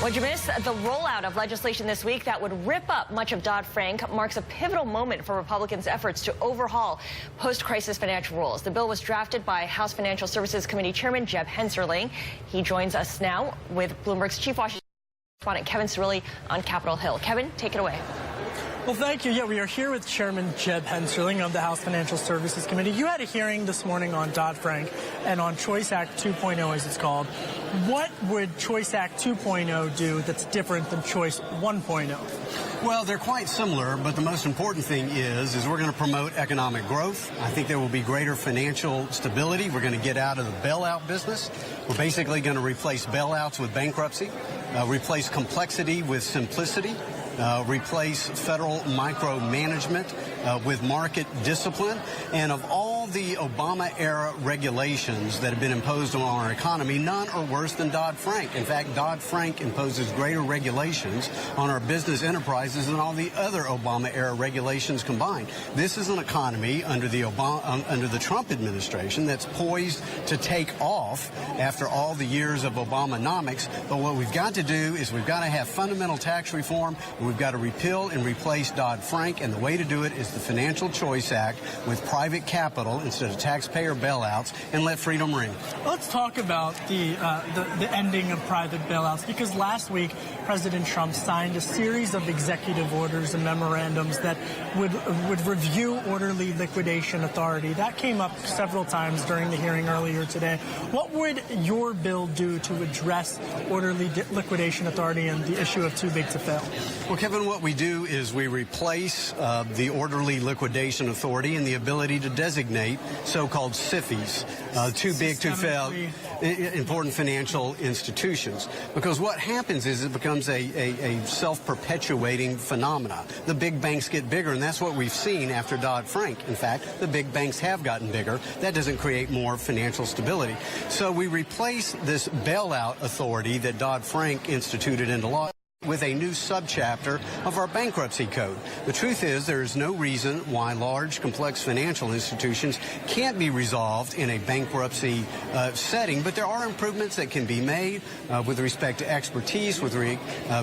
What'd you miss? The rollout of legislation this week that would rip up much of Dodd-Frank marks a pivotal moment for Republicans' efforts to overhaul post-crisis financial rules. The bill was drafted by House Financial Services Committee Chairman Jeb Hensarling. He joins us now with Bloomberg's chief Washington correspondent Kevin Cirilli on Capitol Hill. Kevin, take it away. Well, thank you. Yeah, we are here with Chairman Jeb Hensarling of the House Financial Services Committee. You had a hearing this morning on Dodd-Frank and on Choice Act 2.0, as it's called. What would Choice Act 2.0 do that's different than Choice 1.0? Well, they're quite similar, but the most important thing is we're going to promote economic growth. I think there will be greater financial stability. We're going to get out of the bailout business. We're basically going to replace bailouts with bankruptcy, replace complexity with simplicity. Replace federal micromanagement with market discipline. And of all the Obama-era regulations that have been imposed on our economy, none are worse than Dodd-Frank. In fact, Dodd-Frank imposes greater regulations on our business enterprises than all the other Obama-era regulations combined. This is an economy under the Trump administration that's poised to take off after all the years of Obamonomics. But what we've got to do is we've got to have fundamental tax reform. We've got to repeal and replace Dodd-Frank, and the way to do it is the Financial Choice Act with private capital instead of taxpayer bailouts, and let freedom ring. Let's talk about the ending of private bailouts, because last week President Trump signed a series of executive orders and memorandums that would review orderly liquidation authority. That came up several times during the hearing earlier today. What would your bill do to address orderly liquidation authority and the issue of too big to fail? Well, Kevin, what we do is we replace the orderly liquidation authority and the ability to designate so-called SIFIs, too big to fail, important financial institutions. Because what happens is it becomes a self-perpetuating phenomena. The big banks get bigger, and that's what we've seen after Dodd-Frank. In fact, the big banks have gotten bigger. That doesn't create more financial stability. So we replace this bailout authority that Dodd-Frank instituted into law with a new subchapter of our bankruptcy code. The truth is there is no reason why large, complex financial institutions can't be resolved in a bankruptcy setting, but there are improvements that can be made with respect to expertise, with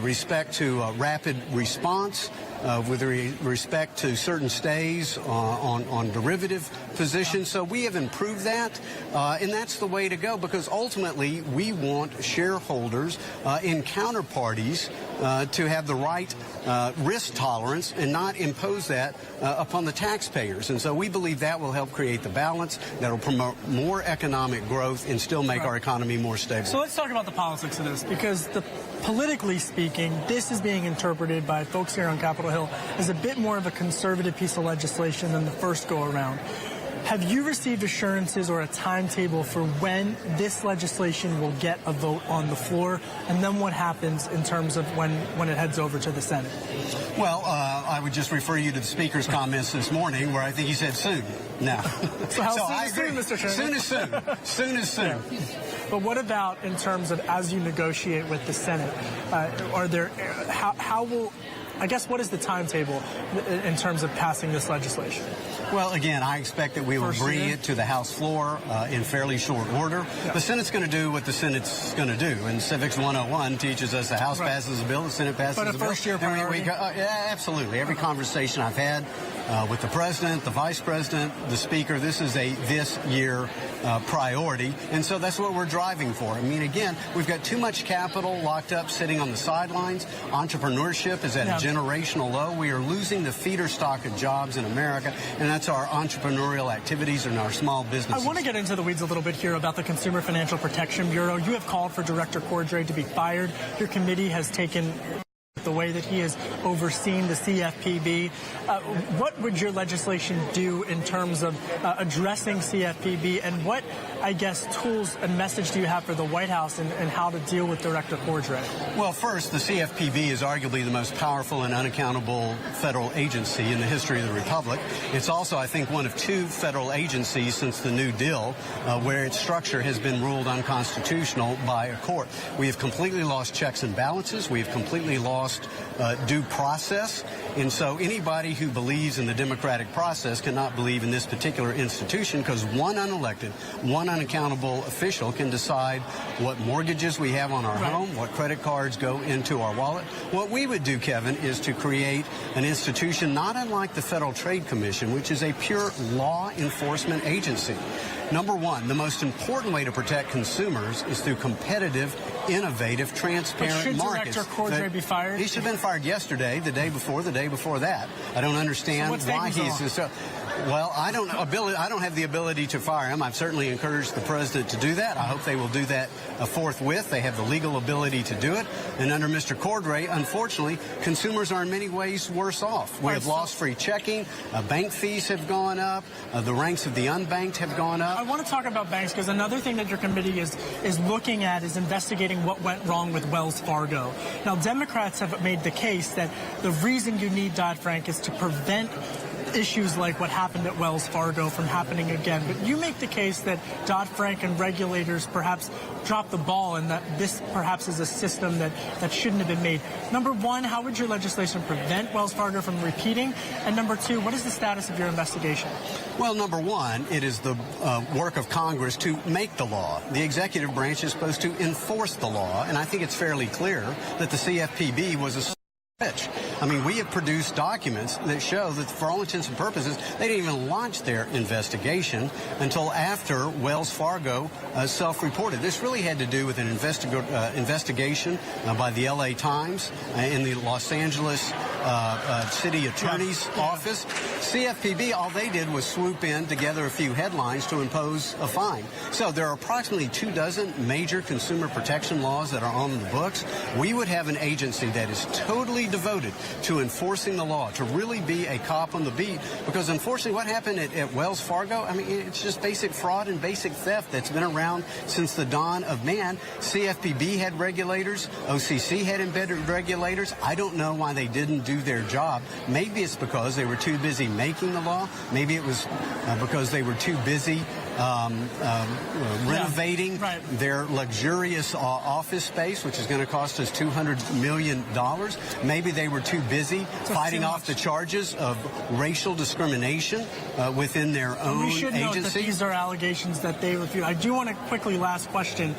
respect to rapid response, with respect to certain stays on derivative positions. So we have improved that, and that's the way to go, because ultimately we want shareholders and counterparties to have the right risk tolerance and not impose that upon the taxpayers. And so we believe that will help create the balance that will promote more economic growth and still make our economy more stable. So let's talk about the politics of this, because politically speaking, this is being interpreted by folks here on Capitol Hill as a bit more of a conservative piece of legislation than the first go-around. Have you received assurances or a timetable for when this legislation will get a vote on the floor, and then what happens in terms of when it heads over to the Senate? Well, I would just refer you to the Speaker's comments this morning, where I think he said soon. Now, so how soon is soon, Mr. Chairman? Soon is soon. Soon is soon. Yeah. But what about in terms of as you negotiate with the Senate? I guess, what is the timetable in terms of passing this legislation? Well, again, I expect that we will bring it to the House floor in fairly short order. Yeah. The Senate's going to do what the Senate's going to do. And Civics 101 teaches us the House passes a bill, the Senate passes a bill. But a first-year priority? Yeah, absolutely. Every conversation I've had with the President, the Vice President, the Speaker, this is a this-year priority. And so that's what we're driving for. I mean, again, we've got too much capital locked up sitting on the sidelines. Entrepreneurship is at a generational low. We are losing the feeder stock of jobs in America, and that's our entrepreneurial activities and our small businesses. I want to get into the weeds a little bit here about the Consumer Financial Protection Bureau. You have called for Director Cordray to be fired. Your committee has taken the way that he has overseen the CFPB. What would your legislation do in terms of addressing CFPB, and what, I guess, tools and message do you have for the White House and how to deal with Director Cordray? Well, first, the CFPB is arguably the most powerful and unaccountable federal agency in the history of the Republic. It's also, I think, one of two federal agencies since the New Deal where its structure has been ruled unconstitutional by a court. We have completely lost checks and balances. We have completely lost just due process. And so anybody who believes in the democratic process cannot believe in this particular institution, because one unelected, one unaccountable official can decide what mortgages we have on our home, what credit cards go into our wallet. What we would do, Kevin, is to create an institution not unlike the Federal Trade Commission, which is a pure law enforcement agency. Number one, the most important way to protect consumers is through competitive, innovative, transparent markets. Should Director Cordray be fired? He should have been fired yesterday, the day before that. I don't understand why he's so. Well, I don't have the ability to fire him. I've certainly encouraged the president to do that. I hope they will do that forthwith. They have the legal ability to do it. And under Mr. Cordray, unfortunately, consumers are in many ways worse off. We have lost free checking. Bank fees have gone up. The ranks of the unbanked have gone up. I want to talk about banks, because another thing that your committee is looking at is investigating what went wrong with Wells Fargo. Now, Democrats have made the case that the reason you need Dodd-Frank is to prevent issues like what happened at Wells Fargo from happening again. But you make the case that Dodd-Frank and regulators perhaps dropped the ball, and that this perhaps is a system that shouldn't have been made. Number one, how would your legislation prevent Wells Fargo from repeating? And number two, what is the status of your investigation? Well, number one, it is the work of Congress to make the law. The executive branch is supposed to enforce the law, and I think it's fairly clear that the CFPB was a bitch. I mean, we have produced documents that show that for all intents and purposes, they didn't even launch their investigation until after Wells Fargo self-reported. This really had to do with an investigation by the LA Times in the Los Angeles city attorney's office. CFPB, all they did was swoop in to gather a few headlines to impose a fine. So there are approximately 24 major consumer protection laws that are on the books. We would have an agency that is totally devoted to enforcing the law, to really be a cop on the beat, because unfortunately what happened at Wells Fargo, I mean, it's just basic fraud and basic theft that's been around since the dawn of man. CFPB had regulators, OCC had embedded regulators. I don't know why they didn't do their job. Maybe it's because they were too busy making the law. Maybe it was because they were too busy renovating their luxurious office space, which is going to cost us $200 million. Maybe they were too busy fighting off the charges of racial discrimination within their own agency. We should note that these are allegations that they refute. I do want to quickly, last question.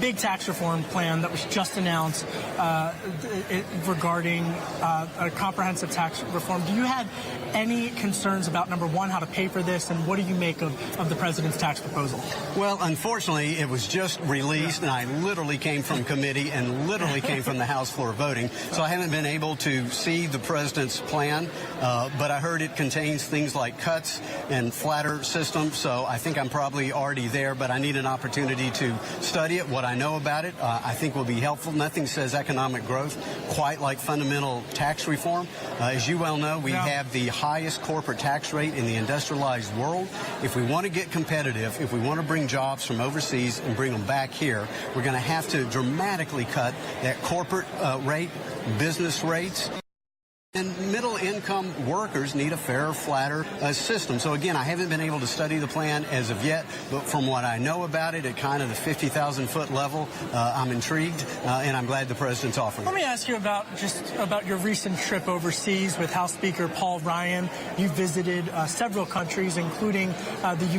Big tax reform plan that was just announced regarding a comprehensive tax reform. Do you have any concerns about, number one, how to pay for this, and what do you make of the president's tax proposal? Well, unfortunately, it was just released, and I literally came from committee and literally came from the House floor voting, so I haven't been able to see the president's plan, but I heard it contains things like cuts and flatter systems, so I think I'm probably already there, but I need an opportunity to study it. What I know about it, I think will be helpful. Nothing says economic growth quite like fundamental tax reform. As you well know, we have the highest corporate tax rate in the industrialized world. If we want to get competitive, if we want to bring jobs from overseas and bring them back here, we're going to have to dramatically cut that corporate rate, business rates. And middle-income workers need a fairer, flatter system. So, again, I haven't been able to study the plan as of yet, but from what I know about it at kind of the 50,000-foot level, I'm intrigued, and I'm glad the president's offering it. Let me ask you about your recent trip overseas with House Speaker Paul Ryan. You visited several countries, including the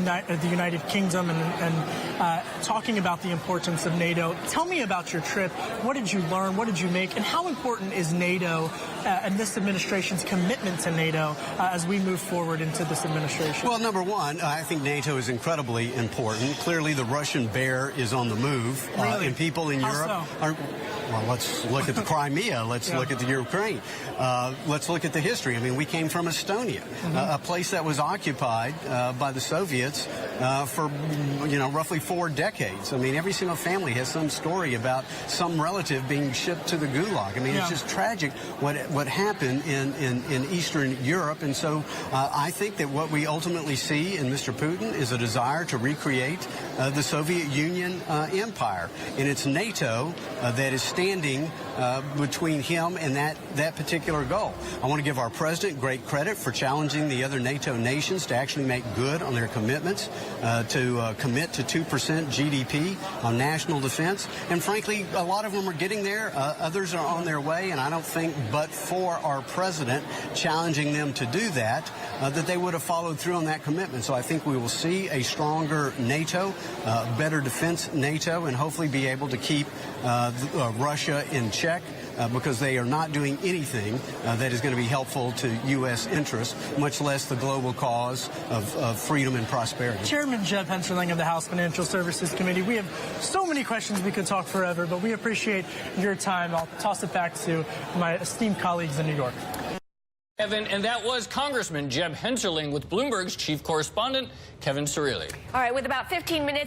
United Kingdom, and talking about the importance of NATO. Tell me about your trip. What did you learn? What did you make? And how important is NATO and this administration's commitment to NATO as we move forward into this administration? Well, number one, I think NATO is incredibly important. Clearly, the Russian bear is on the move, and people in Europe are. Well, let's look at the Crimea. Let's look at the Ukraine. Let's look at the history. I mean, we came from Estonia, a place that was occupied by the Soviets for, roughly 4 decades. I mean, every single family has some story about some relative being shipped to the Gulag. I mean, it's just tragic what happened in Eastern Europe. And so I think that what we ultimately see in Mr. Putin is a desire to recreate the Soviet Union empire. And it's NATO that is standing between him and that particular goal. I want to give our president great credit for challenging the other NATO nations to actually make good on their commitments to commit to 2% GDP on national defense. And frankly, a lot of them are getting there. Others are on their way. And I don't think but for our president challenging them to do that, that they would have followed through on that commitment. So I think we will see a stronger NATO, better defense NATO, and hopefully be able to keep Russia in check because they are not doing anything that is going to be helpful to U.S. interests, much less the global cause of freedom and prosperity. Chairman Jeb Hensarling of the House Financial Services Committee, we have so many questions we could talk forever, but we appreciate your time. I'll toss it back to my esteemed colleagues in New York. Evan, and that was Congressman Jeb Hensarling with Bloomberg's chief correspondent, Kevin Cirilli. All right, with about 15 minutes.